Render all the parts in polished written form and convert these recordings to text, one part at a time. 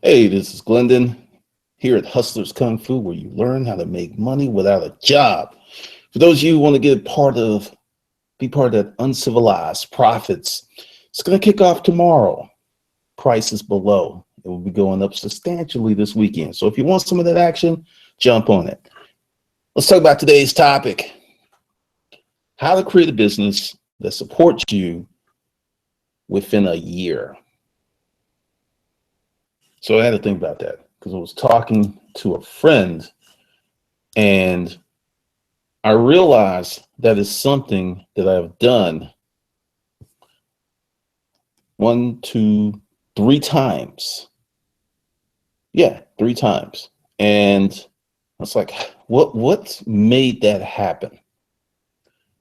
Hey, this is Glendon here at Hustlers Kung Fu, where you learn how to make money without a job. For those of you who want to be part of that uncivilized profits, it's going to kick off tomorrow. Prices below. It will be going up substantially this weekend. So if you want some of that action, jump on it. Let's talk about today's topic: how to create a business that supports you within a year. So I had to think about that because I was talking to a friend and I realized that is something that I've done one, two, three times. Yeah, three times. And I was like, what made that happen?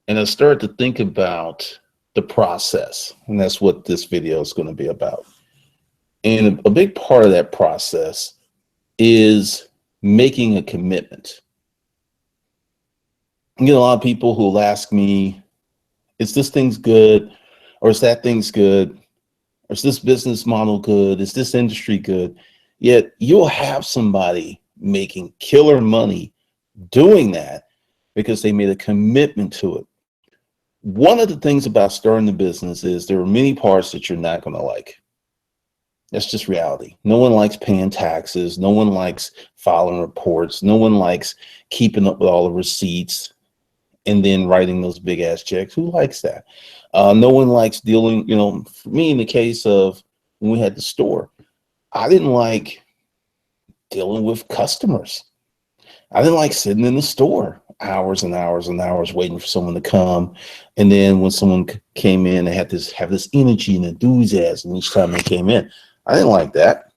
And I started to think about the process, and that's what this video is going to be about. And a big part of that process is making a commitment. You get a lot of people who will ask me, is this thing's good? Or is that thing's good? Or is this business model good? Is this industry good? Yet you'll have somebody making killer money doing that because they made a commitment to it. One of the things about starting the business is there are many parts that you're not going to like. That's just reality. No one likes paying taxes. No one likes filing reports. No one likes keeping up with all the receipts and then writing those big ass checks. Who likes that? No one likes dealing, for me, in the case of when we had the store, I didn't like dealing with customers. I didn't like sitting in the store hours and hours and hours waiting for someone to come. And then when someone came in, they had have this energy and enthusiasm each time they came in. I didn't like that.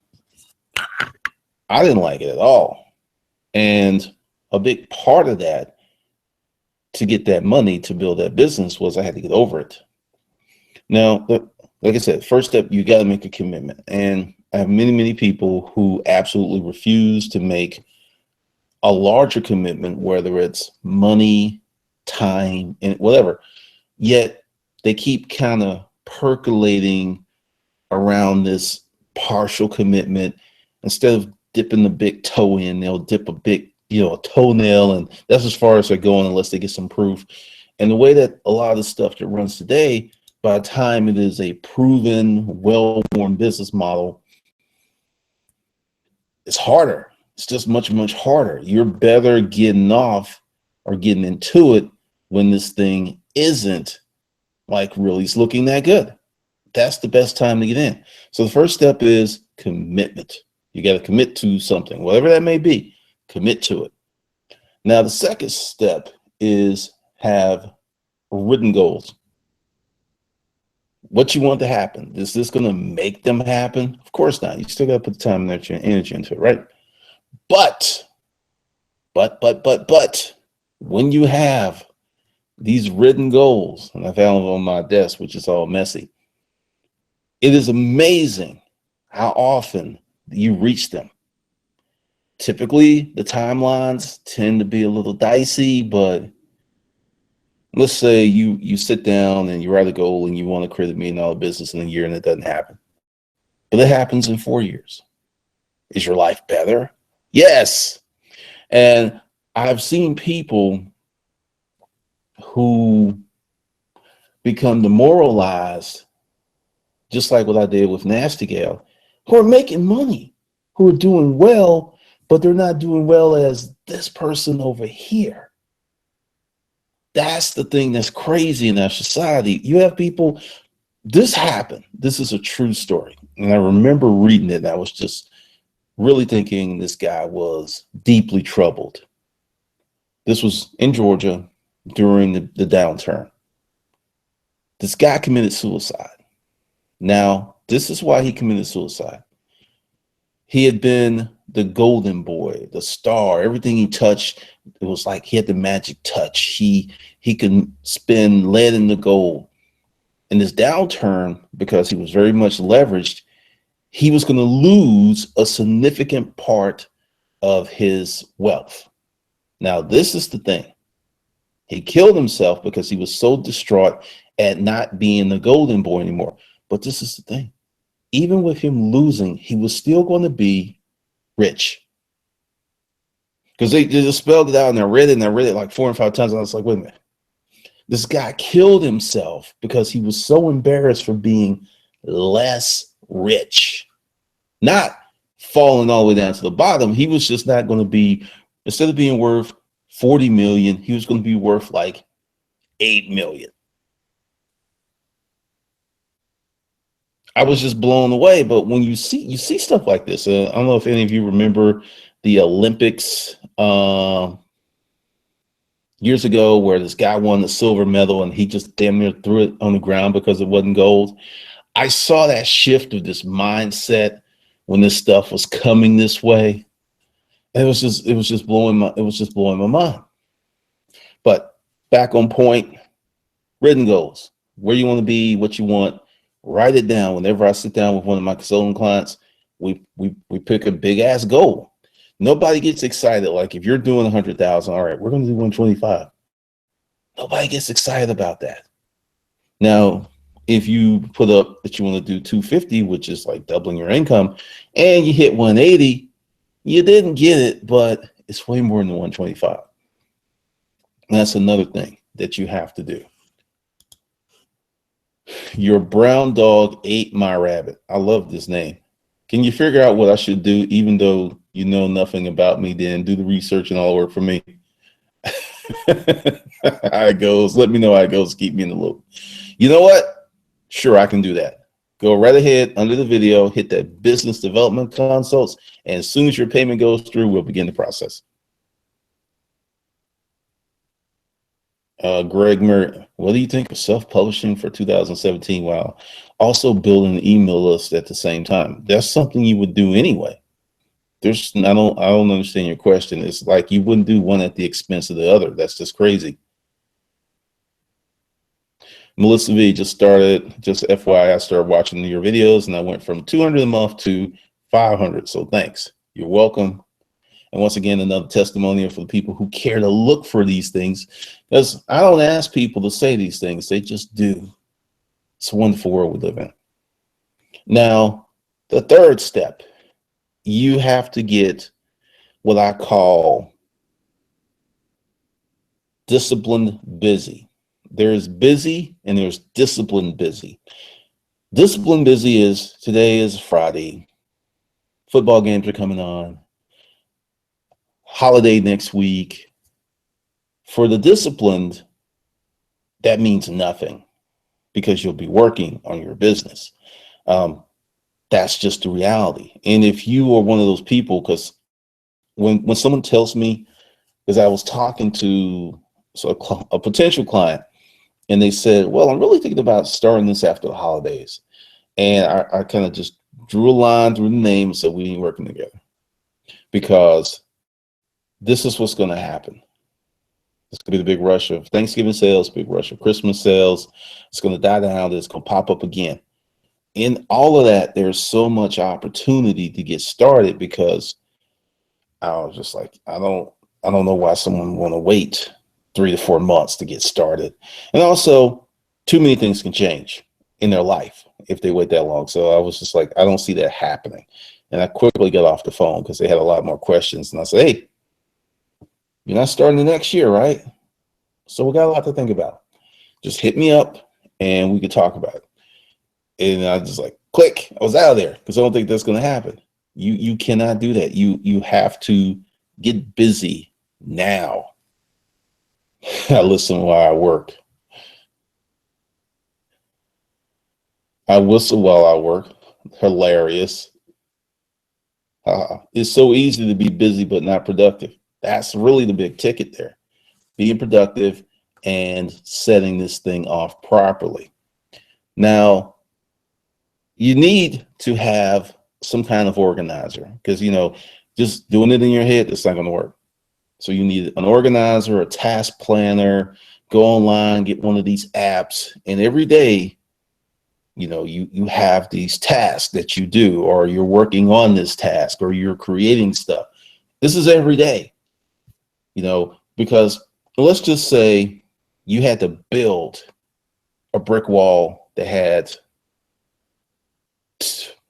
I didn't like it at all. And a big part of that to get that money to build that business was I had to get over it. Now, like I said, first step, you got to make a commitment. And I have many, many people who absolutely refuse to make a larger commitment, whether it's money, time, and whatever. Yet they keep kind of percolating around this partial commitment. Instead of dipping the big toe in, they'll dip a big, a toenail, and that's as far as they're going unless they get some proof. And the way that a lot of the stuff that runs today, by the time it is a proven, well-worn business model, it's harder. It's just much, much harder. You're better getting off or getting into it when this thing isn't like really looking that good. That's the best time to get in. So the first step is commitment. You got to commit to something, whatever that may be, commit to it. Now, the second step is have written goals. What you want to happen. Is this going to make them happen? Of course not. You still got to put the time and energy into it, right? But, when you have these written goals, and I found them on my desk, which is all messy, it is amazing how often you reach them. Typically, the timelines tend to be a little dicey, but let's say you sit down and you write a goal and you want to create $1 million business in a year and it doesn't happen. But it happens in 4 years. Is your life better? Yes. And I've seen people who become demoralized, just like what I did with Nasty Gal, who are making money, who are doing well, but they're not doing well as this person over here. That's the thing that's crazy in our society. You have people, this happened. This is a true story. And I remember reading it, and I was just really thinking this guy was deeply troubled. This was in Georgia during the downturn. This guy committed suicide. Now, this is why he committed suicide. He had been the golden boy, the star, everything he touched, it was like he had the magic touch. He could spin lead into gold. In this downturn, because he was very much leveraged, he was going to lose a significant part of his wealth. Now, this is the thing. He killed himself because he was so distraught at not being the golden boy anymore. But this is the thing. even with him losing, he was still going to be rich. Because they just spelled it out and I read it like 4 or 5 times. And I was like, wait a minute. This guy killed himself because he was so embarrassed for being less rich. Not falling all the way down to the bottom. He was just not going to be, instead of being worth 40 million, he was going to be worth like 8 million. I was just blown away. But when you see stuff like this, I don't know if any of you remember the Olympics years ago, where this guy won the silver medal and he just damn near threw it on the ground because it wasn't gold. I saw that shift of this mindset when this stuff was coming this way. It was just blowing my mind. But back on point, written goals, where you want to be, what you want, write it down. Whenever I sit down with one of my consulting clients, we pick a big ass goal. Nobody gets excited. Like if you're doing 100,000, all right, we're going to do 125. Nobody gets excited about that. Now, if you put up that you want to do 250, which is like doubling your income, and you hit 180, you didn't get it, but it's way more than 125. And that's another thing that you have to do. Your brown dog ate my rabbit. I love this name. Can you figure out what I should do, even though you know nothing about me? Then do the research and all the work for me. How it goes. Let me know how it goes. Keep me in the loop. You know what? Sure, I can do that. Go right ahead under the video, hit that business development consults, and as soon as your payment goes through, we'll begin the process. Greg Murray, what do you think of self-publishing for 2017 while also building an email list at the same time? That's something you would do anyway. I don't understand your question. It's like you wouldn't do one at the expense of the other. That's just crazy. Melissa V just FYI, I started watching your videos and I went from 200 a month to 500. So thanks. You're welcome. And once again, another testimonial for the people who care to look for these things, because I don't ask people to say these things. They just do. It's a wonderful world we live in. Now, the third step, you have to get what I call disciplined busy. There's busy and there's disciplined busy. Disciplined busy is today is Friday. Football games are coming on. Holiday next week. For the disciplined, that means nothing because you'll be working on your business. That's just the reality. And if you are one of those people, because when someone tells me, because I was talking to a potential client, and they said, well, I'm really thinking about starting this after the holidays. And I kind of just drew a line through the name and said, we ain't working together, because this is what's going to happen. It's going to be the big rush of Thanksgiving sales, big rush of Christmas sales. It's going to die down. It's going to pop up again. In all of that, there's so much opportunity to get started, because I was just like, I don't know why someone want to wait 3 to 4 months to get started. And also, too many things can change in their life if they wait that long. So I was just like, I don't see that happening. And I quickly got off the phone because they had a lot more questions. And I said, hey, you're not starting the next year, right? So we got a lot to think about. Just hit me up and we could talk about it. And I just like, click, I was out of there, because I don't think that's going to happen. You cannot do that. You have to get busy now. I listen while I work. I whistle while I work. Hilarious. It's so easy to be busy but not productive. That's really the big ticket there. Being productive and setting this thing off properly. Now, you need to have some kind of organizer, because, just doing it in your head, it's not going to work. So you need an organizer, a task planner, go online, get one of these apps, and every day, you have these tasks that you do, or you're working on this task, or you're creating stuff. This is every day, because let's just say you had to build a brick wall that had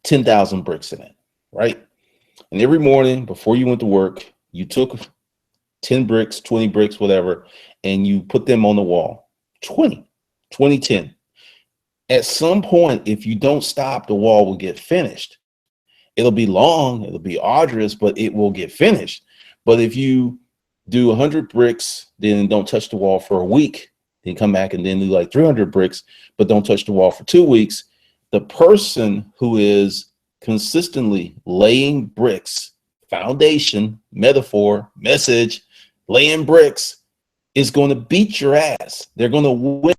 10,000 bricks in it, right? And every morning before you went to work, you took 10 bricks, 20 bricks, whatever, and you put them on the wall. 20, 20, 10. At some point, if you don't stop, the wall will get finished. It'll be long, it'll be arduous, but it will get finished. But if you do 100 bricks, then don't touch the wall for a week, then come back and then do like 300 bricks, but don't touch the wall for 2 weeks, the person who is consistently laying bricks, foundation, metaphor, message, laying bricks, is going to beat your ass. They're going to win.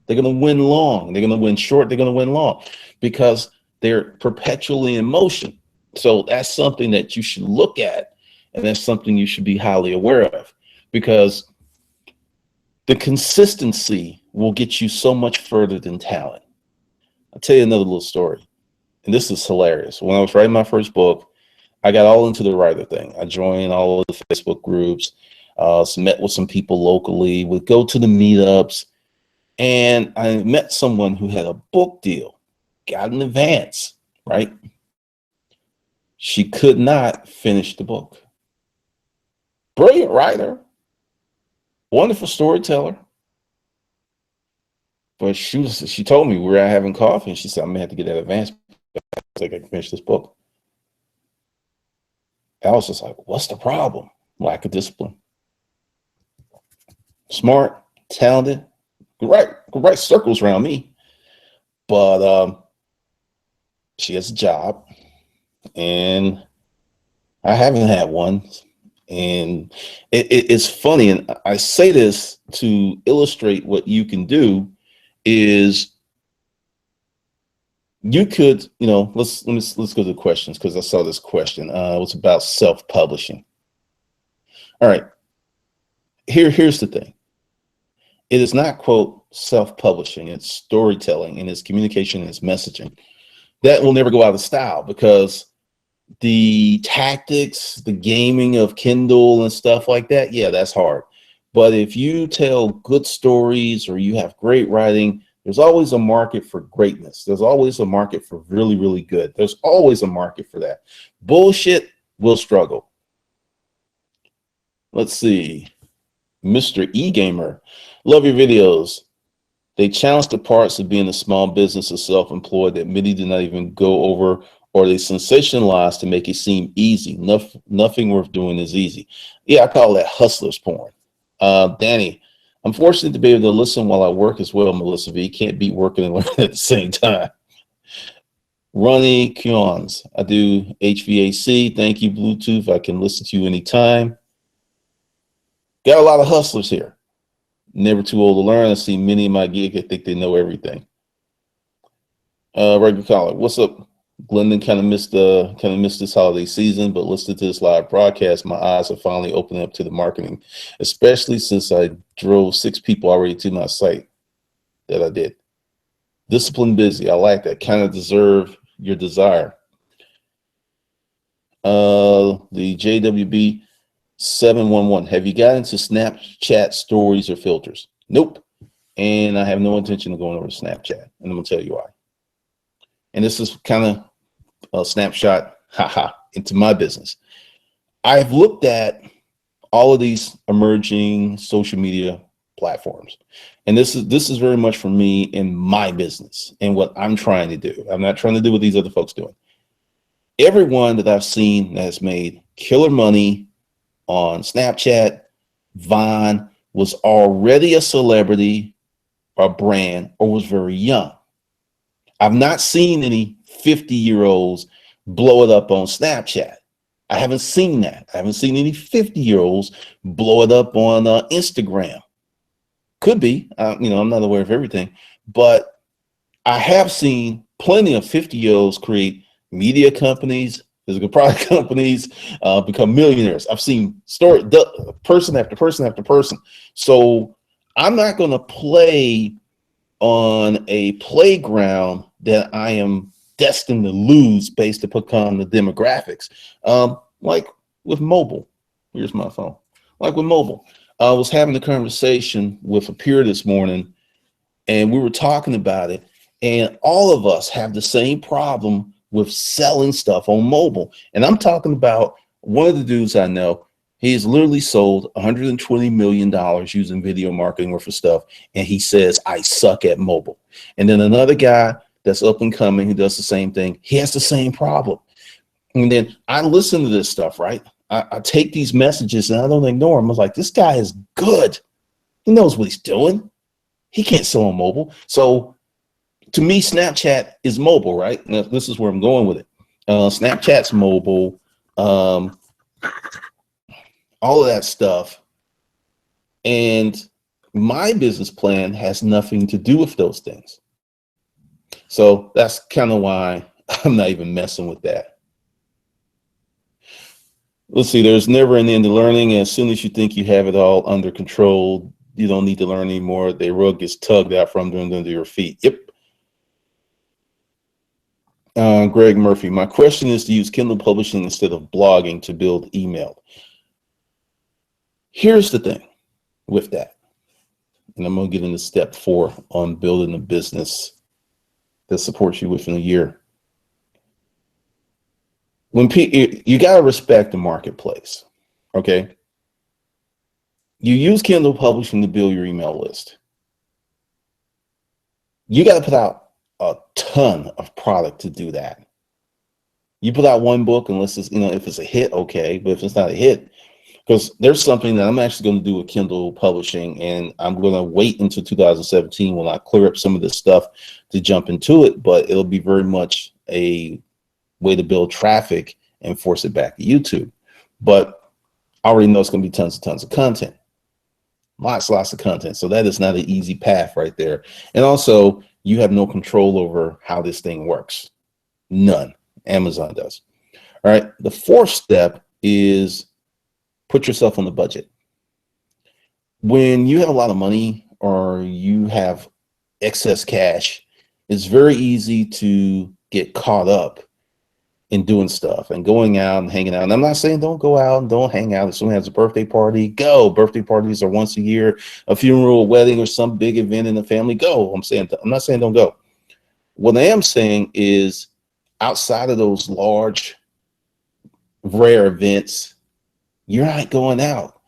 They're going to win long. They're going to win short. They're going to win long because they're perpetually in motion. So that's something that you should look at, and that's something you should be highly aware of, because the consistency will get you so much further than talent. I'll tell you another little story, and this is hilarious. When I was writing my first book, I got all into the writer thing. I joined all of the Facebook groups, met with some people locally, would go to the meetups, and I met someone who had a book deal, got an advance, right? She could not finish the book. Brilliant writer, wonderful storyteller. But she told me we were out having coffee, and she said, I'm gonna have to get that advance so I can finish this book. I was just like, what's the problem? Lack of discipline. Smart, talented, could write circles around me. But she has a job, and I haven't had one. And it's funny, and I say this to illustrate what you can do is you could, let's go to the questions, because I saw this question. It was about self-publishing. All right. Here's the thing. It is not, quote, self-publishing. It's storytelling, and it's communication, and it's messaging. That will never go out of style, because the tactics, the gaming of Kindle and stuff like that, yeah, that's hard. But if you tell good stories or you have great writing, there's always a market for greatness. There's always a market for really, really good. There's always a market for that. Bullshit will struggle. Let's see. Mr. E-Gamer, love your videos. They challenge the parts of being a small business or self-employed that many do not even go over, or they sensationalize to make it seem easy. Nothing worth doing is easy. Yeah, I call that hustler's porn. Danny, I'm fortunate to be able to listen while I work as well, Melissa V. Can't beat working and learning at the same time. Ronnie Kions, I do HVAC. Thank you, Bluetooth. I can listen to you anytime. Got a lot of hustlers here. Never too old to learn. I see many in my gig. I think they know everything. Regular caller, what's up? Glendon kind of missed this holiday season, but listening to this live broadcast, my eyes are finally opening up to the marketing, especially since I drove 6 people already to my site that I did. Discipline busy. I like that. Kind of deserve your desire. The JWB 711. Have you got into Snapchat stories or filters? Nope. And I have no intention of going over to Snapchat. And I'm going to tell you why. And this is kind of a snapshot, into my business. I've looked at all of these emerging social media platforms, and this is very much for me in my business and what I'm trying to do. I'm not trying to do what these other folks doing. Everyone that I've seen that has made killer money on Snapchat, Vine, was already a celebrity or brand or was very young. I've not seen any 50-year-olds blow it up on Snapchat. I haven't seen that. I haven't seen any 50-year-olds blow it up on Instagram. Could be, I'm not aware of everything, but I have seen plenty of 50-year-olds create media companies, physical product companies, become millionaires. I've seen person after person after person. So I'm not going to play on a playground that I am destined to lose based upon the demographics. Like with mobile, here's my phone. Like with mobile, I was having a conversation with a peer this morning, and we were talking about it, and all of us have the same problem with selling stuff on mobile. And I'm talking about one of the dudes I know. He's literally sold $120 million using video marketing or for stuff. And he says, I suck at mobile. And then another guy that's up and coming who does the same thing. He has the same problem. And then I listen to this stuff, right? I take these messages and I don't ignore them. I was like, this guy is good. He knows what he's doing. He can't sell on mobile. So to me, Snapchat is mobile, right? Now, this is where I'm going with it. Snapchat's mobile, all of that stuff. And my business plan has nothing to do with those things. So that's kind of why I'm not even messing with that. Let's see, there's never an end to learning. As soon as you think you have it all under control, you don't need to learn anymore. The rug gets tugged out from under your feet. Yep. Greg Murphy, my question is to use Kindle publishing instead of blogging to build email. Here's the thing with that. And I'm going to get into step 4 on building a business that supports you within a year. When you got to respect the marketplace, okay? You use Kindle publishing to build your email list. You got to put out a ton of product to do that. You put out one book, unless it's, if it's a hit, okay, but if it's not a hit, because there's something that I'm actually going to do with Kindle publishing, and I'm going to wait until 2017 when I clear up some of this stuff to jump into it, but it'll be very much a way to build traffic and force it back to YouTube. But I already know it's going to be tons and tons of content. Lots of content. So that is not an easy path right there. And also, you have no control over how this thing works. None. Amazon does. All right. The 4th step is put yourself on the budget. When you have a lot of money or you have excess cash, it's very easy to get caught up in doing stuff and going out and hanging out. And I'm not saying don't go out and don't hang out. If someone has a birthday party, go. Birthday parties are once a year. A funeral, a wedding, or some big event in the family, go. I'm not saying don't go. What I am saying is outside of those large, rare events, you're not going out.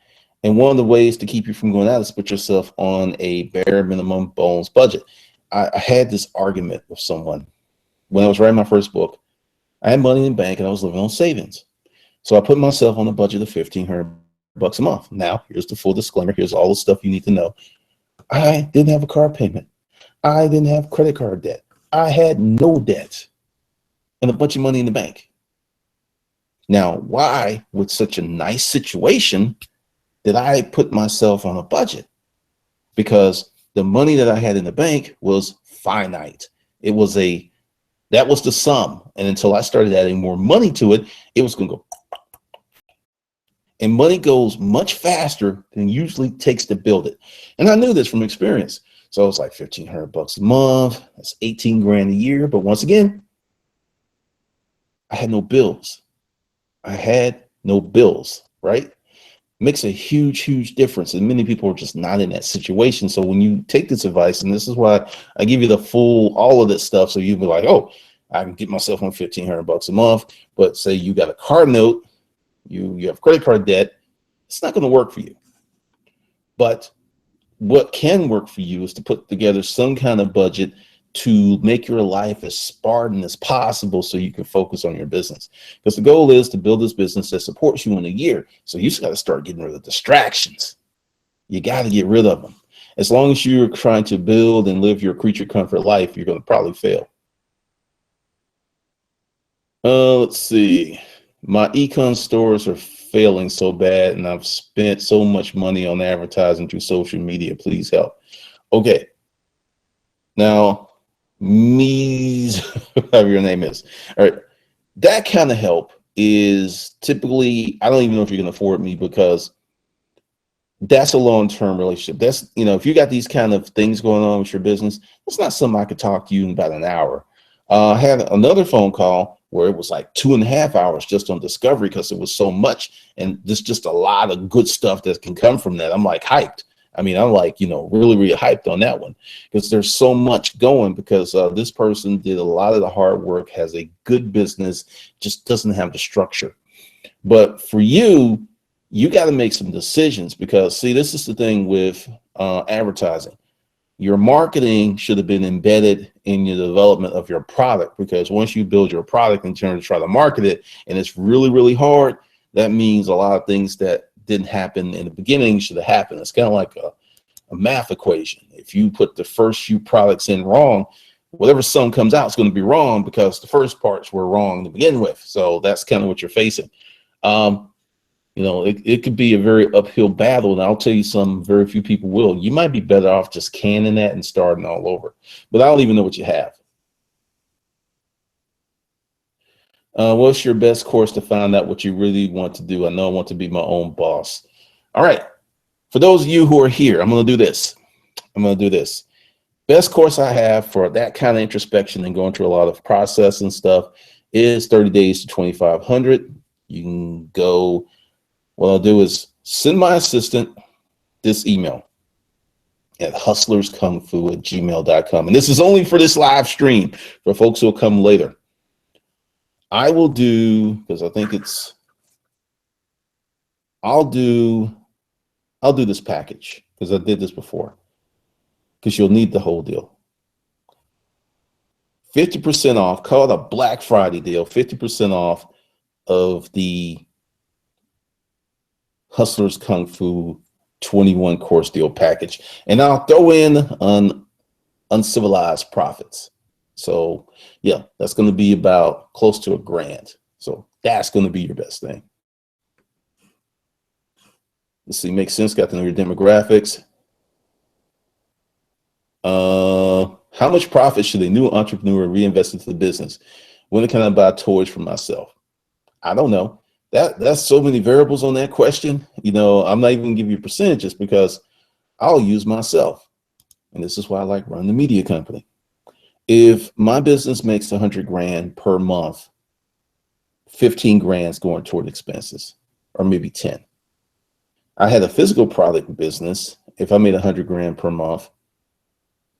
And one of the ways to keep you from going out is put yourself on a bare minimum bones budget. I had this argument with someone when I was writing my first book. I had money in the bank and I was living on savings. So I put myself on a budget of $1,500 a month. Now, here's the full disclaimer. Here's all the stuff you need to know. I didn't have a car payment. I didn't have credit card debt. I had no debt and a bunch of money in the bank. Now, why, with such a nice situation, did I put myself on a budget? Because the money that I had in the bank was finite. That was the sum. And until I started adding more money to it, it was going to go. And money goes much faster than usually takes to build it. And I knew this from experience. So it was like $1,500 a month. That's 18 grand a year. But once again, I had no bills. Right? Makes a huge difference. And many people are just not in that situation. So when you take this advice, and this is why I give you all of this stuff. So you'll be like, oh, I can get myself on $1,500 a month. But say you got a car note, you have credit card debt, it's not going to work for you. But what can work for you is to put together some kind of budget to make your life as Spartan as possible so you can focus on your business. Because the goal is to build this business that supports you in a year. So you just got to start getting rid of distractions. You got to get rid of them. As long as you're trying to build and live your creature comfort life, you're going to probably fail. Let's see. My econ stores are failing so bad, and I've spent so much money on advertising through social media. Please help. Okay. Now, whatever your name is. All right. That kind of help is typically, I don't even know if you can afford me, because that's a long-term relationship. That's, if you got these kind of things going on with your business, it's not something I could talk to you in about an hour. I had another phone call where it was like 2.5 hours just on discovery because it was so much. And there's just a lot of good stuff that can come from that. I'm like hyped. I mean, I'm like, really, really hyped on that one because there's so much going because this person did a lot of the hard work, has a good business, just doesn't have the structure. But for you, you got to make some decisions because, see, this is the thing with advertising. Your marketing should have been embedded in your development of your product, because once you build your product and turn to try to market it, and it's really, really hard, that means a lot of things that didn't happen in the beginning should have happened. It's kind of like a math equation. If you put the first few products in wrong, whatever sum comes out is going to be wrong because the first parts were wrong to begin with. So that's kind of what you're facing. It could be a very uphill battle, and I'll tell you some, very few people will. You might be better off just canning that and starting all over, but I don't even know what you have. What's your best course to find out what you really want to do? I know I want to be my own boss. All right. For those of you who are here, I'm going to do this. Best course I have for that kind of introspection and going through a lot of process and stuff is 30 Days to 2,500. You can go. What I'll do is send my assistant this email at hustlerskungfu@gmail.com. And this is only for this live stream for folks who will come later. I will do, because I think I'll do this package because I did this before, because you'll need the whole deal. 50% off, call it a Black Friday deal, 50% off of the Hustlers Kung Fu 21 course deal package. And I'll throw in uncivilized profits. So yeah, that's going to be about close to $1,000. So that's going to be your best thing. Let's see, makes sense. Got to know your demographics. How much profit should a new entrepreneur reinvest into the business? When can I buy toys for myself? I don't know. That's so many variables on that question. I'm not even gonna give you percentages because I'll use myself. And this is why I like running the media company. If my business makes $100,000 per month, 15 grand's going toward expenses, or maybe 10. I had a physical product business. If I made 100,000 per month,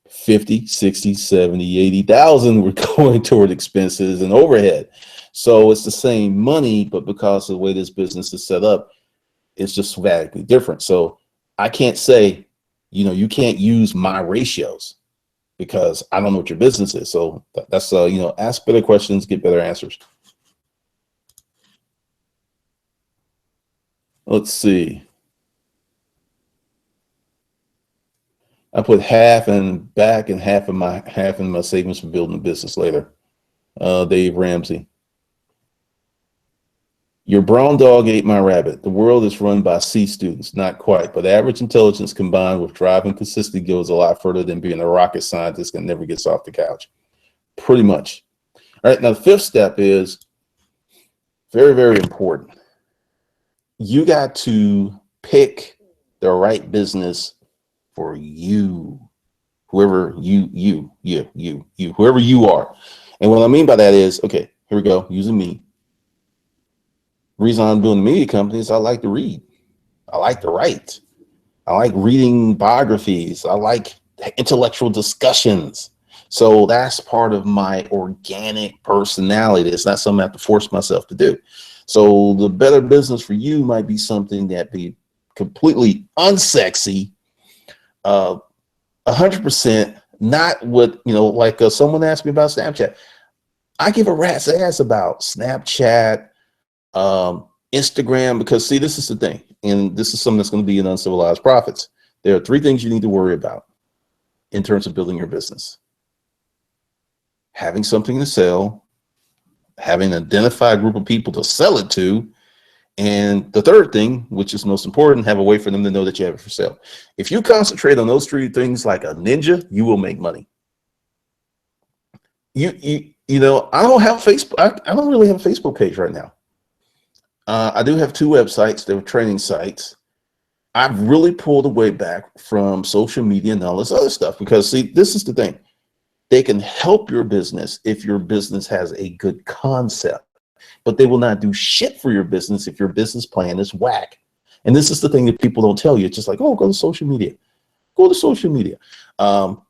50, 60, 70, 80,000 were going toward expenses and overhead. So it's the same money, but because of the way this business is set up, it's just radically different. So I can't say, you can't use my ratios because I don't know what your business is. So that's, ask better questions, get better answers. Let's see. I put half and back and half in my savings for building a business later. Dave Ramsey. Your brown dog ate my rabbit. The world is run by C students. Not quite, but average intelligence combined with drive and consistency goes a lot further than being a rocket scientist that never gets off the couch. Pretty much. All right, now the fifth step is very, very important. You got to pick the right business for you, whoever whoever you are. And what I mean by that is, okay, here we go, using me. The reason I'm doing the media company is I like to read. I like to write. I like reading biographies. I like intellectual discussions. So that's part of my organic personality. It's not something I have to force myself to do. So the better business for you might be something that be completely unsexy, 100% not what, like someone asked me about Snapchat. I give a rat's ass about Snapchat, Instagram, because see, this is the thing, and this is something that's going to be in uncivilized profits. There are 3 things you need to worry about in terms of building your business: having something to sell, having an identified group of people to sell it to, and the third thing, which is most important, have a way for them to know that you have it for sale. If you concentrate on those 3 things like a ninja, you will make money. I don't have Facebook. I don't really have a Facebook page right now. I do have 2 websites. They're training sites. I've really pulled away back from social media and all this other stuff because, see, this is the thing. They can help your business if your business has a good concept, but they will not do shit for your business if your business plan is whack. And this is the thing that people don't tell you. It's just like, oh, go to social media. Go to social media. I'm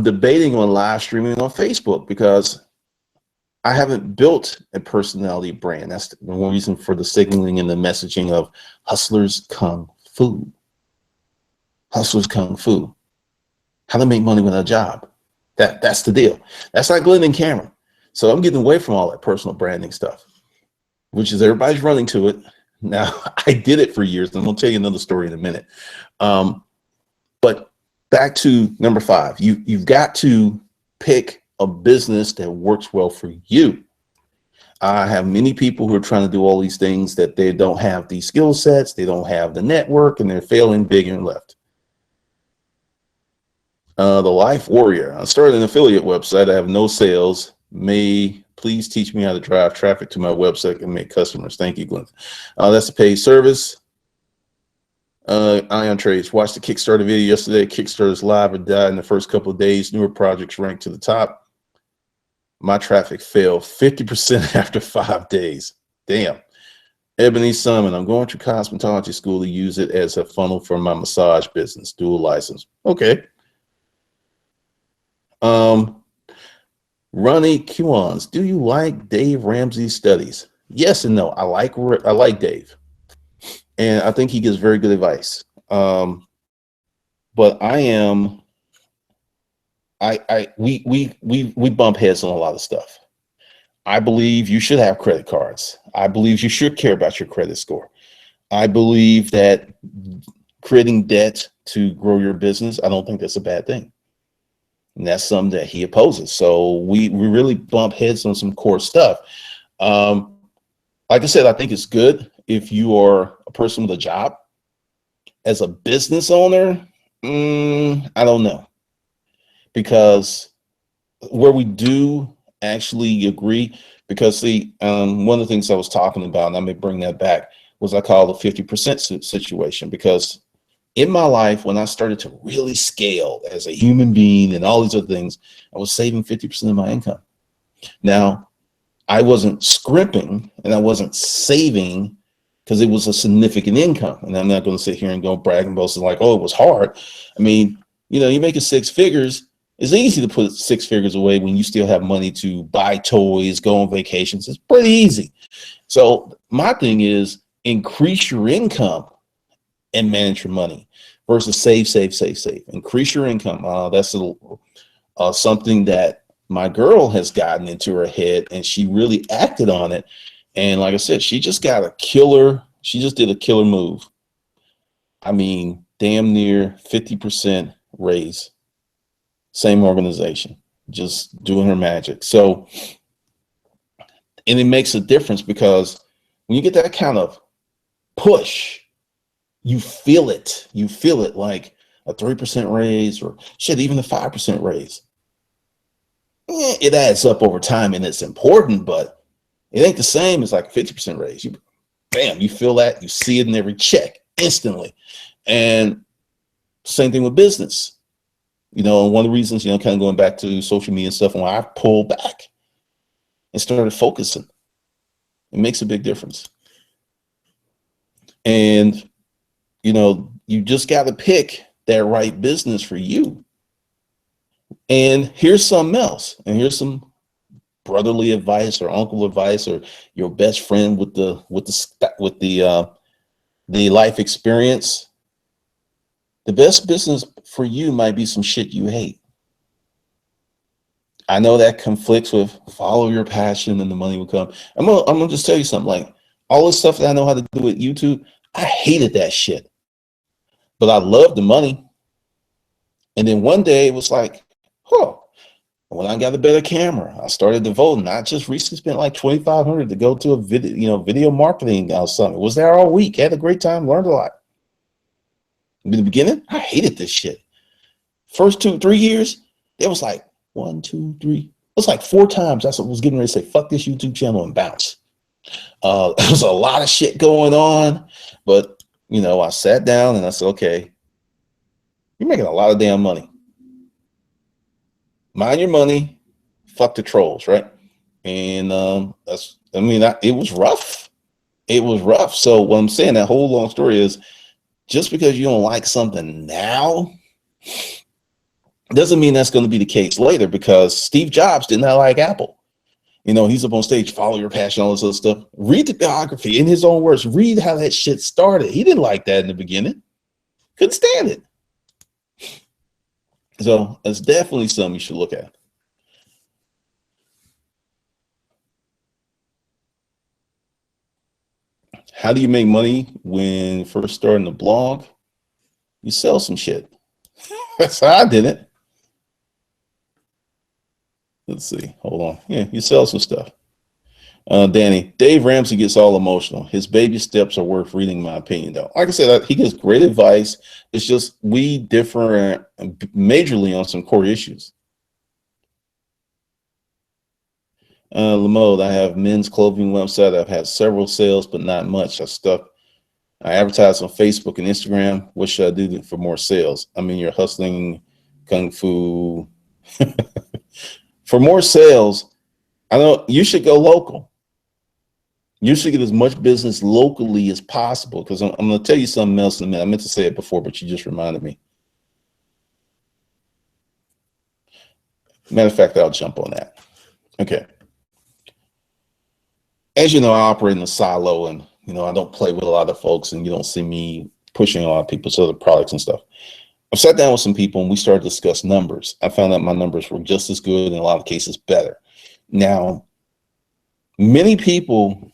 debating on live streaming on Facebook because I haven't built a personality brand. That's the one reason for the signaling and the messaging of Hustlers Kung Fu. Hustlers Kung Fu. How to make money with a job. That's the deal. That's not Glenn and Cameron. So I'm getting away from all that personal branding stuff, which is everybody's running to it. Now, I did it for years, and I'm going to tell you another story in a minute. But back to number 5, you've got to pick a business that works well for you. I have many people who are trying to do all these things that they don't have these skill sets, they don't have the network, and they're failing big and left. The Life Warrior. I started an affiliate website. I have no sales. May please teach me how to drive traffic to my website and make customers. Thank you, Glenn. That's a paid service. Ion Trades. Watched the Kickstarter video yesterday. Kickstarter's live or died in the first couple of days. Newer projects ranked to the top. My traffic fell 50% after 5 days. Damn. Ebony Summon. I'm going to cosmetology school to use it as a funnel for my massage business. Dual license. Okay. Ronnie Qans. Do you like Dave Ramsey's studies? Yes and no. I like Dave, and I think he gives very good advice. But we bump heads on a lot of stuff. I believe you should have credit cards. I believe you should care about your credit score. I believe that creating debt to grow your business, I don't think that's a bad thing. And that's something that he opposes. So we really bump heads on some core stuff. Like I said, I think it's good if you are a person with a job. As a business owner, I don't know. Because where we do actually agree, because see, one of the things I was talking about, and I may bring that back, was I call the 50% situation. Because in my life, when I started to really scale as a human being and all these other things, I was saving 50% of my income. Now, I wasn't scrimping and I wasn't saving because it was a significant income. And I'm not going to sit here and go brag and boast like, oh, it was hard. I mean, you're making 6 figures. It's easy to put 6 figures away when you still have money to buy toys, go on vacations. It's pretty easy. So my thing is increase your income and manage your money versus save. Increase your income. That's something that my girl has gotten into her head, and she really acted on it. And like I said, she just did a killer move. I mean, damn near 50% raise. Same organization, just doing her magic. So, and it makes a difference because when you get that kind of push, you feel it. You feel it like a 3% raise or shit, even a 5% raise. It adds up over time and it's important, but it ain't the same as like a 50% raise. Bam, you feel that, you see it in every check instantly. And same thing with business. One of the reasons, kind of going back to social media and stuff, when I pulled back and started focusing, it makes a big difference. And you just got to pick that right business for you. And here's something else. And here's some brotherly advice or uncle advice or your best friend with the life experience. The best business for you might be some shit you hate. I know that conflicts with follow your passion and the money will come. I'm gonna just tell you something. Like all this stuff that I know how to do with YouTube, I hated that shit. But I loved the money. And then one day it was like, when I got a better camera, I started devoting. I just recently spent like $2,500 to go to a video marketing summit. Was there all week. Had a great time, learned a lot. In the beginning, I hated this shit. First 2-3 years, it was like 1, 2, 3. It was like 4 times I was getting ready to say, fuck this YouTube channel and bounce. There was a lot of shit going on, but I sat down and I said, okay, you're making a lot of damn money. Mind your money, fuck the trolls, right? And it was rough. it was rough. So what I'm saying, that whole long story is, just because you don't like something now doesn't mean that's going to be the case later, because Steve Jobs did not like Apple. He's up on stage, follow your passion, all this other stuff. Read the biography in his own words. Read how that shit started. He didn't like that in the beginning. Couldn't stand it. So that's definitely something you should look at. How do you make money when first starting a blog? You sell some shit. That's how I did it. Let's see. Hold on. Yeah, you sell some stuff. Danny, Dave Ramsey gets all emotional. His baby steps are worth reading, in my opinion, though. Like I said, he gives great advice. It's just we differ majorly on some core issues. Lamode, I have men's clothing website. I've had several sales, but not much. I advertise on Facebook and Instagram. What should I do for more sales? I mean, you're hustling kung fu. For more sales, you should go local. You should get as much business locally as possible, because I'm going to tell you something else in a minute. I meant to say it before, but you just reminded me. Matter of fact, I'll jump on that. Okay. As you know, I operate in a silo, and I don't play with a lot of folks, and you don't see me pushing a lot of people's other products and stuff. I've sat down with some people and we started to discuss numbers. I found out my numbers were just as good, in a lot of cases better. Now, many people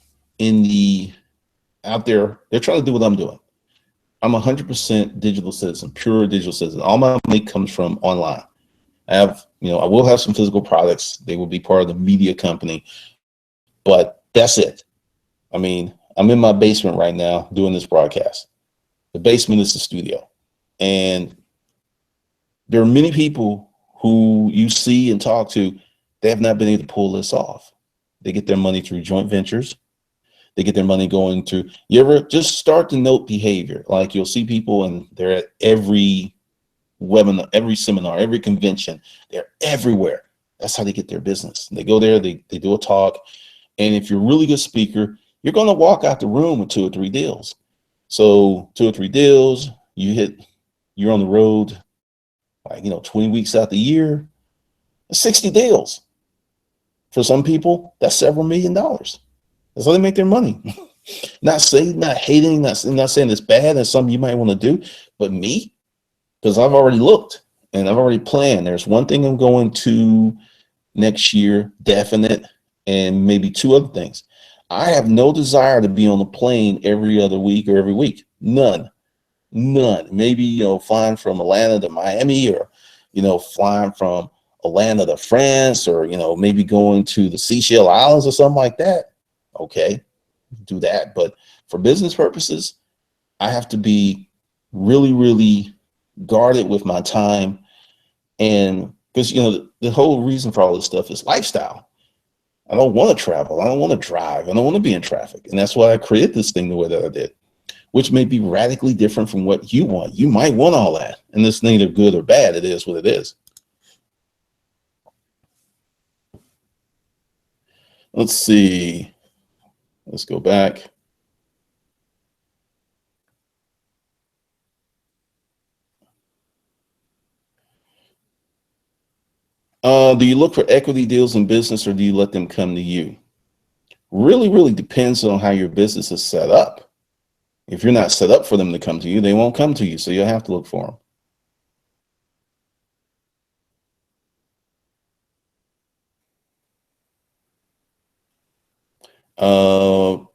out there, they're trying to do what I'm doing. I'm 100% digital citizen, pure digital citizen. All my money comes from online. I will have some physical products. They will be part of the media company, but that's it. I mean, I'm in my basement right now doing this broadcast. The basement is the studio. And there are many people who you see and talk to, they have not been able to pull this off. They get their money through joint ventures. They get their money going to, you ever just start to note behavior? Like, you'll see people and they're at every webinar, every seminar, every convention. They're everywhere. That's how they get their business. They go there, they do a talk. And if you're a really good speaker, you're going to walk out the room with 2 or 3 deals. So 2 or 3 deals, you're on the road, 20 weeks out the year, 60 deals. For some people, that's several $1 million. That's how they make their money. Not hating, not saying it's bad and something you might want to do, but me, because I've already looked and I've already planned. There's one thing I'm going to next year, definite, and maybe 2 other things. I have no desire to be on the plane every other week or every week. None. Maybe, flying from Atlanta to Miami, or, flying from Atlanta to France, or, maybe going to the Seychelles Islands or something like that. Okay, do that. But for business purposes, I have to be really, really guarded with my time. And because, the whole reason for all this stuff is lifestyle. I don't want to travel. I don't want to drive. I don't want to be in traffic. And that's why I created this thing the way that I did, which may be radically different from what you want. You might want all that. And this thing, either good or bad, it is what it is. Let's see. Let's go back. Do you look for equity deals in business, or do you let them come to you? Really, really depends on how your business is set up. If you're not set up for them to come to you, they won't come to you. So you'll have to look for them.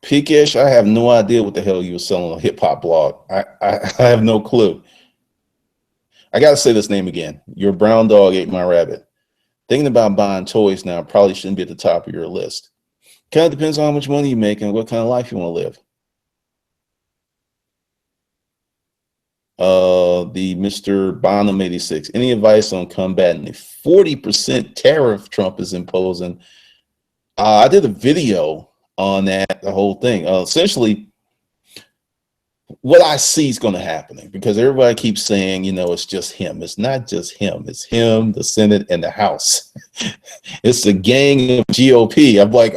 Peakish, I have no idea what the hell you were selling on a hip hop blog. I have no clue. I got to say this name again. Your brown dog ate my rabbit. Thinking about buying toys now probably shouldn't be at the top of your list. Kind of depends on how much money you make and what kind of life you want to live. The Mr. Bonham 86. Any advice on combating the 40% tariff Trump is imposing? I did a video on that, the whole thing. Essentially, what I see is going to happen, because everybody keeps saying, it's just him. It's not just him. It's him, the Senate, and the House. It's a gang of GOP. I'm like,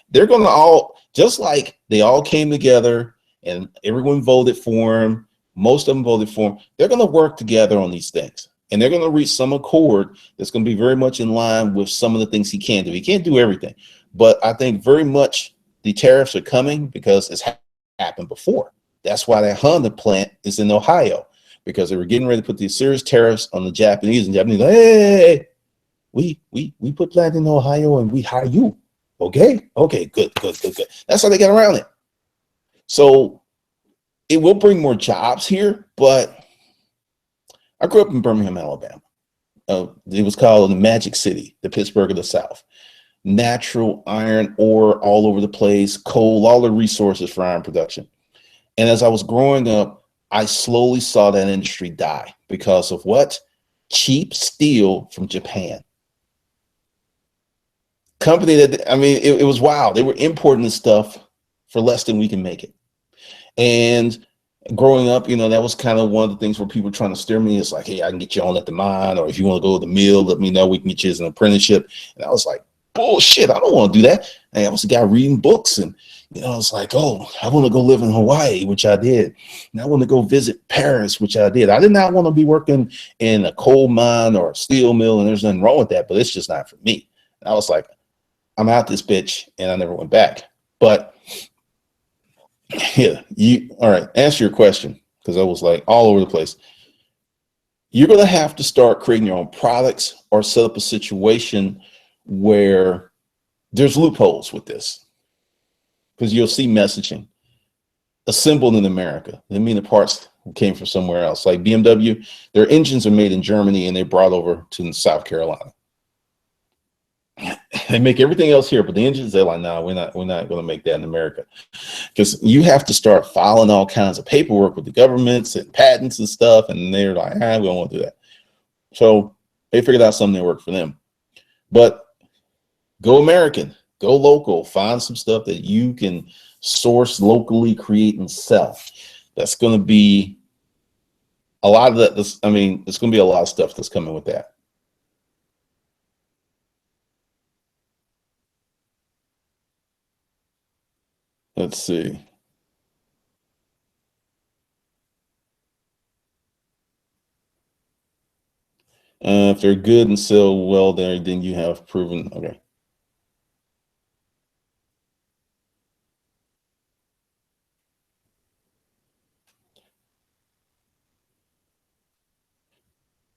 they're going to all, Just like they all came together and everyone voted for him, most of them voted for him, they're going to work together on these things. And they're going to reach some accord that's going to be very much in line with some of the things he can do. He can't do everything, but I think very much the tariffs are coming because it's happened before. That's why that Honda plant is in Ohio, because they were getting ready to put these serious tariffs on the Japanese, and Japanese like, hey, we put plant in Ohio and we hire you. Okay, good. That's how they got around it. So it will bring more jobs here, but I grew up in Birmingham, Alabama. It was called the Magic City, the Pittsburgh of the South. Natural iron ore all over the place, coal, all the resources for iron production. And as I was growing up, I slowly saw that industry die because of what? Cheap steel from Japan. Company that, I mean, it was wild. They were importing this stuff for less than we can make it. And growing up, you know, that was kind of one of the things where people were trying to steer me. It's like, hey, I can get you on at the mine, or if you want to go to the mill, let me know. We can get you as an apprenticeship. And I was like, bullshit, I don't want to do that. And I was a guy reading books, and you know, it's like, oh, I want to go live in Hawaii, which I did. And I want to go visit Paris, which I did. I did not want to be working in a coal mine or a steel mill, and there's nothing wrong with that, but it's just not for me. And I was like, I'm out this bitch, and I never went back. But yeah, all right, answer your question, because I was like all over the place. You're going to have to start creating your own products or set up a situation where there's loopholes with this, because you'll see messaging assembled in America. I mean, the parts came from somewhere else. Like BMW, their engines are made in Germany and they brought over to South Carolina. They make everything else here, but the engines, they're like, no, we're not going to make that in America, because you have to start filing all kinds of paperwork with the governments and patents and stuff, and they're like, we don't want to do that. So they figured out something that worked for them. But go American, go local, find some stuff that you can source locally, create and sell. That's going to be a lot of that. I mean, it's going to be a lot of stuff that's coming with that. Let's see. If they're good and sell well there, then you have proven. Okay.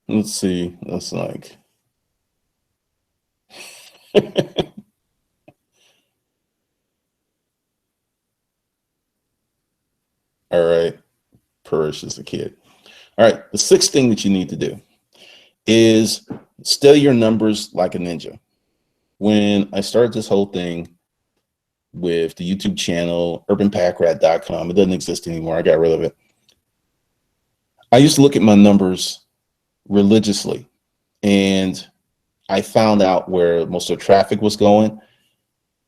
Let's see. That's like. All right. Parish is a kid. All right. The sixth thing that you need to do is study your numbers like a ninja. When I started this whole thing with the YouTube channel, urbanpackrat.com, it doesn't exist anymore. I got rid of it. I used to look at my numbers religiously, and I found out where most of the traffic was going.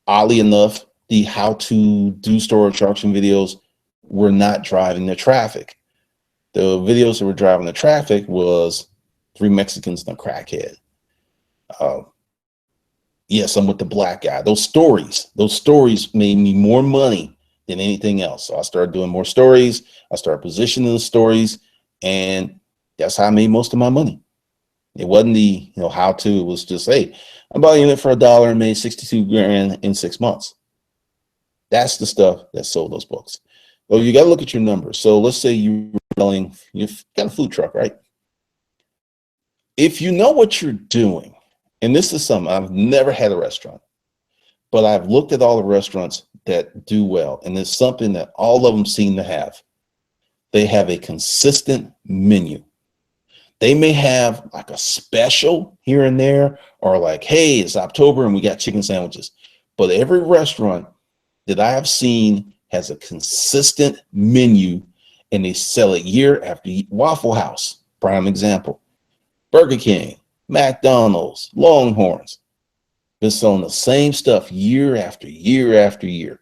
Oddly enough, the how to do storage auction videos were not driving the traffic. The videos that were driving the traffic was 3 Mexicans and a crackhead. Yes, I'm with the black guy. Those stories made me more money than anything else. So I started doing more stories. I started positioning the stories, and that's how I made most of my money. It wasn't the how to. It was just, hey, I bought a unit for $1 and made 62 grand in 6 months. That's the stuff that sold those books. Well, you got to look at your numbers. So let's say you've got a food truck, right? If you know what you're doing, and this is something, I've never had a restaurant, but I've looked at all the restaurants that do well, and it's something that all of them seem to have. They have a consistent menu. They may have like a special here and there, or like, hey, it's October and we got chicken sandwiches. But every restaurant that I have seen has a consistent menu, and they sell it year after year. Waffle House, prime example. Burger King, McDonald's, Longhorns, been selling the same stuff year after year after year.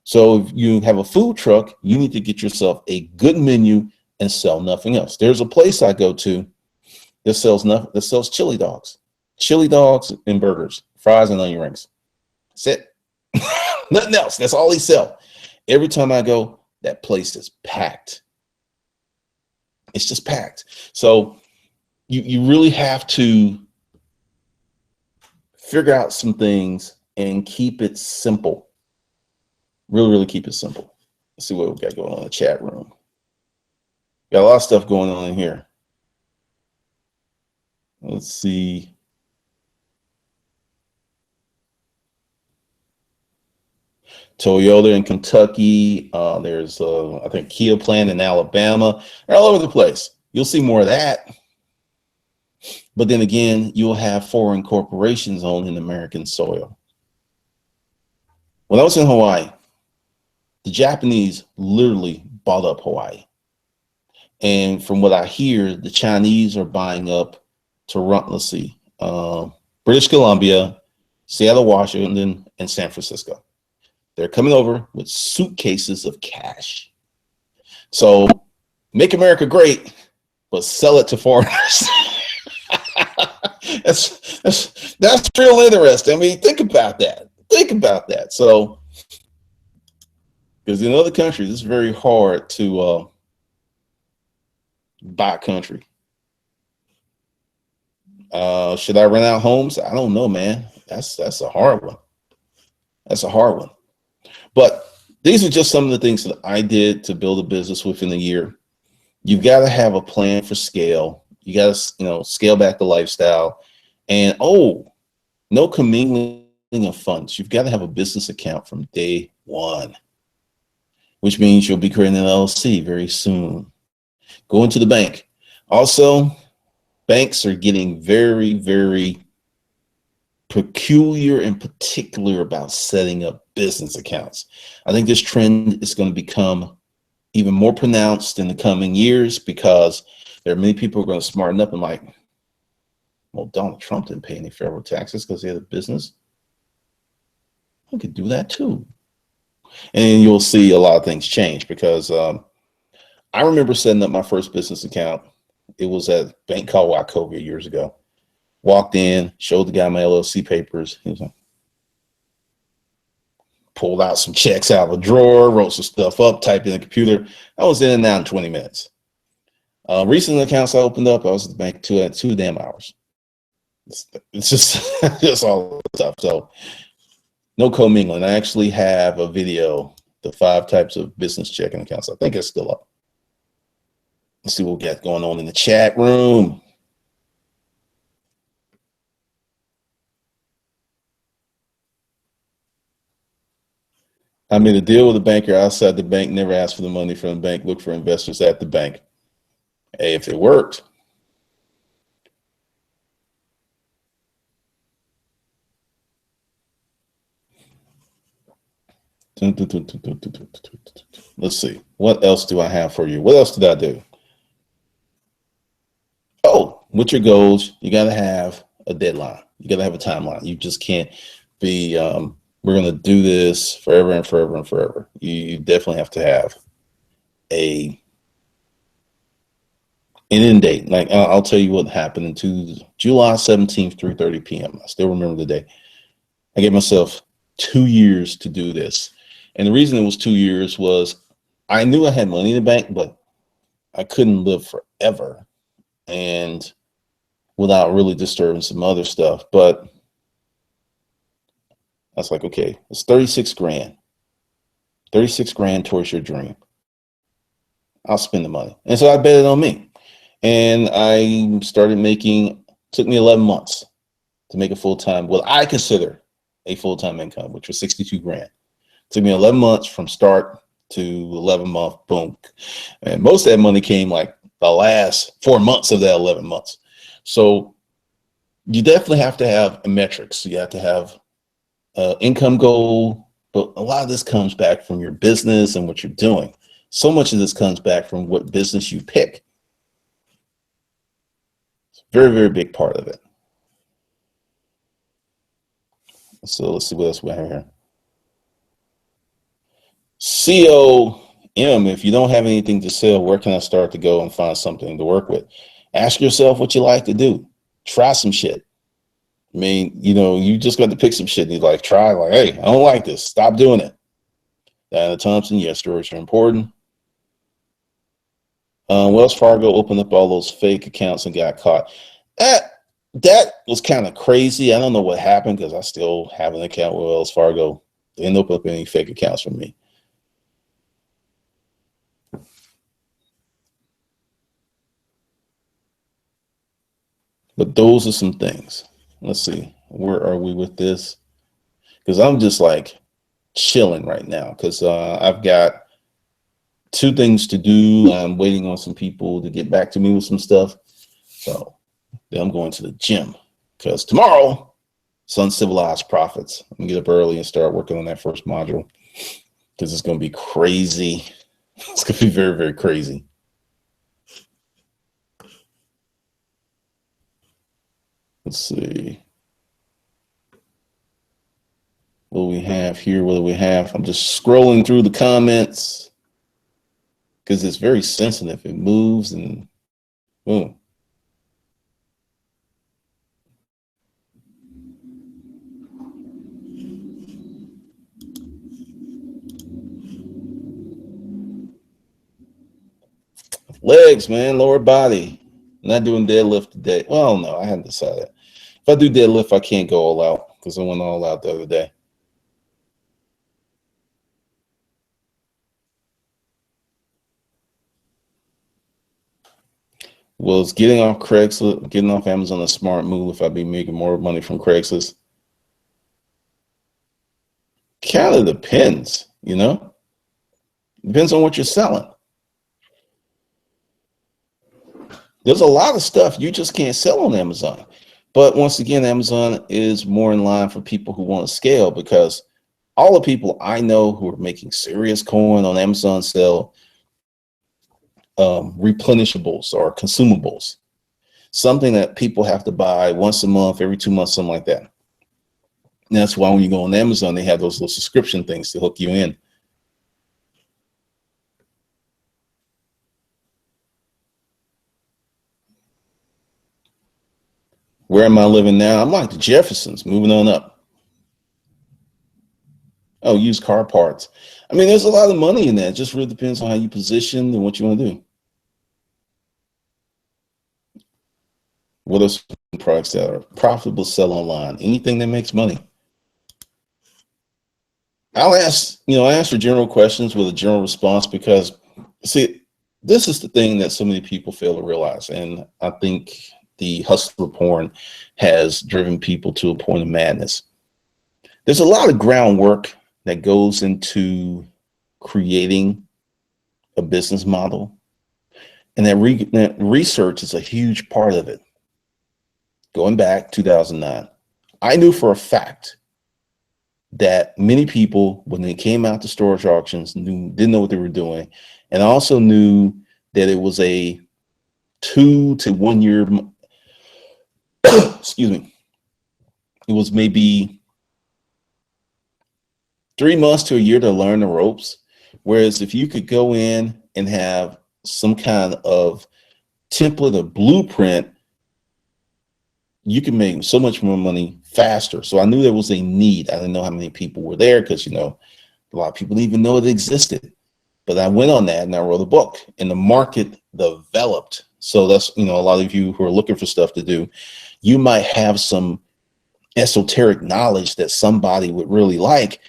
So if you have a food truck, you need to get yourself a good menu and sell nothing else. There's a place I go to that sells chili dogs and burgers, fries and onion rings. That's it. Nothing else. That's all he sell. Every time I go, that place is packed. It's just packed. So you really have to figure out some things and keep it simple. Really, really keep it simple. Let's see what we got going on in the chat room. Got a lot of stuff going on in here. Let's see. Toyota in Kentucky. There's, I think, Kia plant in Alabama. They're all over the place. You'll see more of that. But then again, you'll have foreign corporations owning American soil. When I was in Hawaii, the Japanese literally bought up Hawaii. And from what I hear, the Chinese are buying up Toronto, let's see, British Columbia, Seattle, Washington, and San Francisco. They're coming over with suitcases of cash. So make America great, but sell it to foreigners. that's real interesting. I mean, think about that. Think about that. So, because in other countries, it's very hard to buy a country. Should I rent out homes? I don't know, man. That's a hard one. That's a hard one. But these are just some of the things that I did to build a business within a year. You've got to have a plan for scale. You got to, scale back the lifestyle. And no commingling of funds. You've got to have a business account from day one, which means you'll be creating an LLC very soon. Go into the bank. Also, banks are getting very, very peculiar and particular about setting up business accounts. I think this trend is going to become even more pronounced in the coming years because there are many people who are going to smarten up and like, well, Donald Trump didn't pay any federal taxes because he had a business. I could do that too. And you'll see a lot of things change because I remember setting up my first business account. It was at a bank called Wachovia years ago. Walked in, showed the guy my LLC papers. He was like, pulled out some checks out of a drawer, wrote some stuff up, typed in the computer. I was in and out in 20 minutes. Recent accounts I opened up, I was at the bank two damn hours. It's just all the stuff. So no commingling. I actually have a video, the 5 types of business checking accounts. I think it's still up. Let's see what we got going on in the chat room. I made a deal with a banker outside the bank, never asked for the money from the bank, look for investors at the bank. Hey, if it worked. Let's see. What else do I have for you? What else did I do? Oh, with your goals, you got to have a deadline. You got to have a timeline. You just can't be, we're going to do this forever and forever and forever. You definitely have to have an end date. Like I'll tell you what happened in July 17th, 3:30 p.m. I still remember the day. I gave myself 2 years to do this. And the reason it was 2 years was I knew I had money in the bank, but I couldn't live forever and without really disturbing some other stuff. But I was like, okay, it's 36 grand. 36 grand towards your dream. I'll spend the money. And so I bet it on me. And I started took me 11 months to make a full-time, what I consider a full-time income, which was 62 grand. Took me 11 months from start to 11 month, boom. And most of that money came like the last 4 months of that 11 months. So you definitely have to have metrics. You have to have income goal, but a lot of this comes back from your business and what you're doing. So much of this comes back from what business you pick. It's a very, very big part of it. So let's see what else we have here. COM, if you don't have anything to sell, where can I start to go and find something to work with? Ask yourself what you like to do. Try some shit. I mean, you just got to pick some shit and you like try, like, hey, I don't like this. Stop doing it. Diana Thompson, yes, stories are important. Wells Fargo opened up all those fake accounts and got caught. That was kind of crazy. I don't know what happened because I still have an account with Wells Fargo. They didn't open up any fake accounts for me. But those are some things. Let's see. Where are we with this? Because I'm just like chilling right now because I've got 2 things to do. I'm waiting on some people to get back to me with some stuff. So then I'm going to the gym because tomorrow, Uncivilized Profits. I'm going to get up early and start working on that first module because it's going to be crazy. It's going to be very, very crazy. Let's see. What do we have here? What do we have? I'm just scrolling through the comments because it's very sensitive. It moves and boom. Legs, man, lower body. Not doing deadlift today. Well, no, I hadn't decided. If I do deadlift, I can't go all out because I went all out the other day. Was getting off Craigslist, getting off Amazon a smart move if I'd be making more money from Craigslist? Kind of depends, Depends on what you're selling. There's a lot of stuff you just can't sell on Amazon. But once again, Amazon is more in line for people who want to scale because all the people I know who are making serious coin on Amazon sell replenishables or consumables, something that people have to buy once a month, every 2 months, something like that. And that's why when you go on Amazon, they have those little subscription things to hook you in. Where am I living now? I'm like the Jeffersons, moving on up. Oh, used car parts. I mean, there's a lot of money in that. It just really depends on how you position and what you want to do. What are some products that are profitable to sell online? Anything that makes money. I'll ask, I ask for general questions with a general response because, see, this is the thing that so many people fail to realize. And I think the hustler porn has driven people to a point of madness. There's a lot of groundwork that goes into creating a business model. And that research is a huge part of it. Going back 2009, I knew for a fact that many people, when they came out to storage auctions, didn't know what they were doing. And I also knew that it was a 2 to 1 year, excuse me, it was maybe 3 months to a year to learn the ropes. Whereas if you could go in and have some kind of template or blueprint, you can make so much more money faster. So I knew there was a need. I didn't know how many people were there because, a lot of people didn't even know it existed. But I went on that and I wrote a book and the market developed. So that's, a lot of you who are looking for stuff to do, you might have some esoteric knowledge that somebody would really like.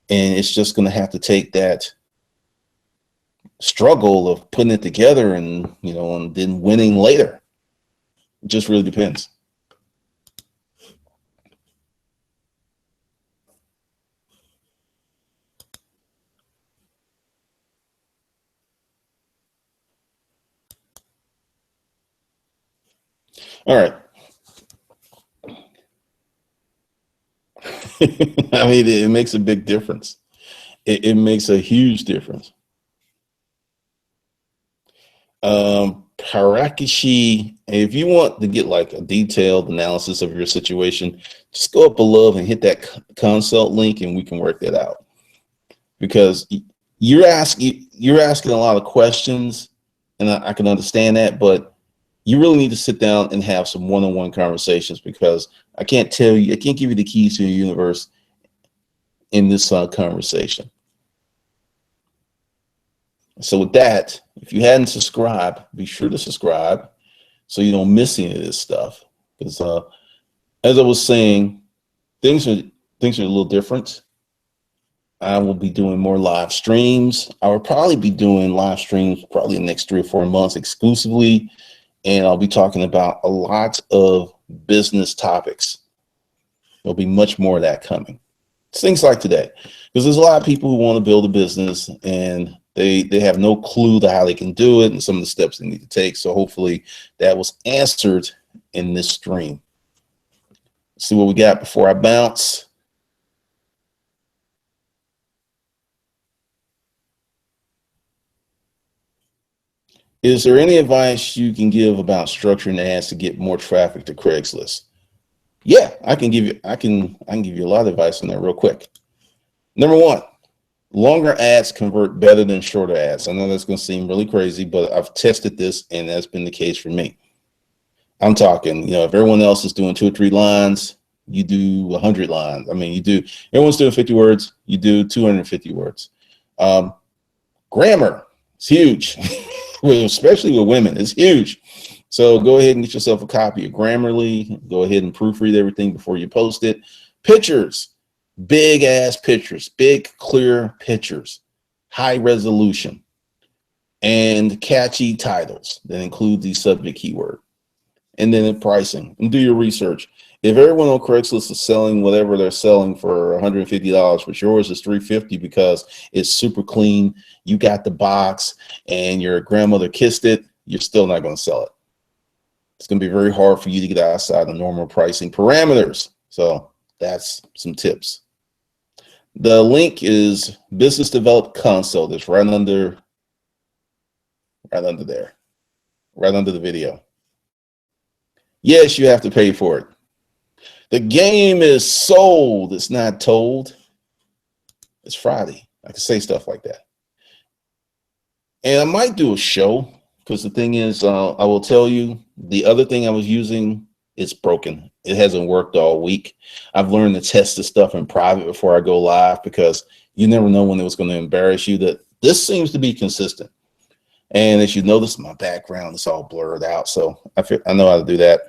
And it's just going to have to take that struggle of putting it together and, and then winning later. It just really depends. All right. I mean, it makes a big difference. It makes a huge difference. Parakishi, if you want to get like a detailed analysis of your situation, just go up below and hit that consult link and we can work that out. Because you're asking a lot of questions and I can understand that, but you really need to sit down and have some one-on-one conversations, because I can't give you the keys to the universe in this conversation. So with that, if you hadn't subscribed, be sure to subscribe so you don't miss any of this stuff. Because as I was saying, things are a little different. I will be doing more live streams. I will probably be doing live streams probably in the next 3 or 4 months exclusively. And I'll be talking about a lot of business topics. There'll be much more of that coming. It's things like today, because there's a lot of people who want to build a business and they have no clue to how they can do it and some of the steps they need to take. So hopefully that was answered in this stream. Let's see what we got before I bounce. Is there any advice you can give about structuring ads to get more traffic to Craigslist? Yeah, I can give you a lot of advice on that real quick. Number one, longer ads convert better than shorter ads. I know that's going to seem really crazy, but I've tested this and that's been the case for me. I'm talking, if everyone else is doing 2 or 3 lines, you do 100 lines. I mean, everyone's doing 50 words, you do 250 words. Grammar is huge, especially with women, it's huge. So go ahead and get yourself a copy of Grammarly. Go ahead and proofread everything before you post it. Pictures, big ass pictures, big clear pictures, high resolution, and catchy titles that include the subject keyword. And then pricing, and do your research. If everyone on Craigslist is selling whatever they're selling for $150, but yours is $350 because it's super clean, you got the box, and your grandmother kissed it, you're still not going to sell it. It's going to be very hard for you to get outside the normal pricing parameters. So that's some tips. The link is Business Develop Console. That's right under there, right under the video. Yes, you have to pay for it. The game is sold. It's not told. It's Friday. I can say stuff like that. And I might do a show, because the thing is, I will tell you, the other thing I was using, it's broken. It hasn't worked all week. I've learned to test this stuff in private before I go live, because you never know when it was going to embarrass you. That this seems to be consistent. And as you notice, my background is all blurred out. So I know how to do that.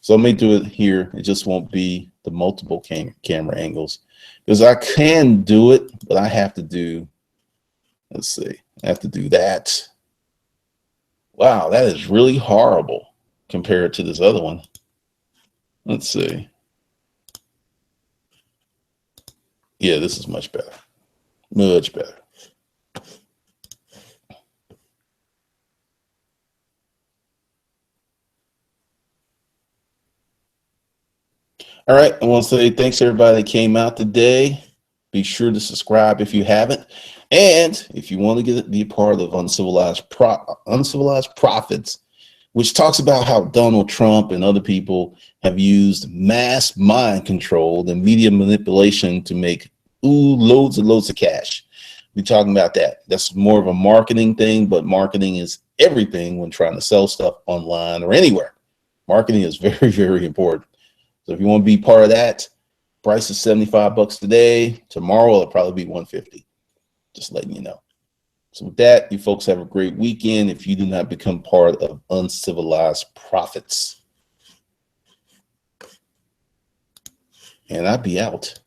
So I may do it here. It just won't be the multiple camera angles, because I can do it, but I have to do, let's see, I have to do that. Wow, that is really horrible compared to this other one. Let's see. Yeah, this is much better. Much better. All right, I want to say thanks to everybody that came out today. Be sure to subscribe if you haven't. And if you want to be a part of Uncivilized Profits, which talks about how Donald Trump and other people have used mass mind control and media manipulation to make loads and loads of cash. We're talking about that. That's more of a marketing thing, but marketing is everything when trying to sell stuff online or anywhere. Marketing is very, very important. So if you want to be part of that, price is $75 today. Tomorrow it'll probably be $150. Just letting you know. So with that, you folks have a great weekend if you do not become part of Uncivilized Profits. And I'll be out.